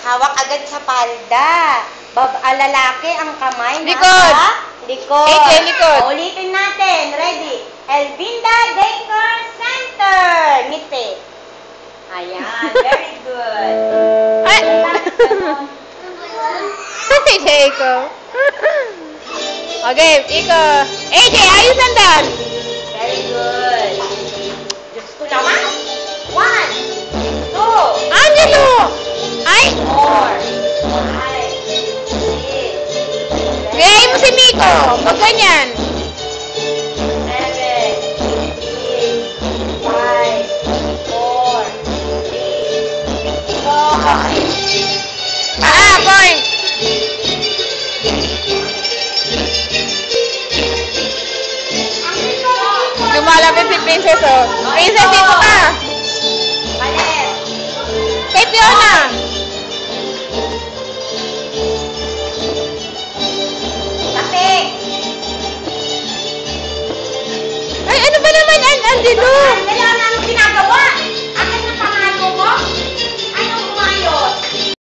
Hawak agad sa palda. Lalaki ang kamay Likod. nasa likod. AJ, likod. Ulitin natin. Ready? Elvinda Daycare Center. Ngiti. Ayan. Very good. Ay! AJ, ikaw. Okay, ikaw. AJ, ayusan doon. Very good. Diyos ko naman. 1, 2, Angelo! Ay! 4, 5, 6, Gayahin mo si Miko. Pag ganyan. 7, 6, 5, 4, 3, 2, Point. Lumalapit si Princess, oh. Princess, dito ka. Palit. Kay Fiona. Tapi. Ay, ano ba naman, Angelo?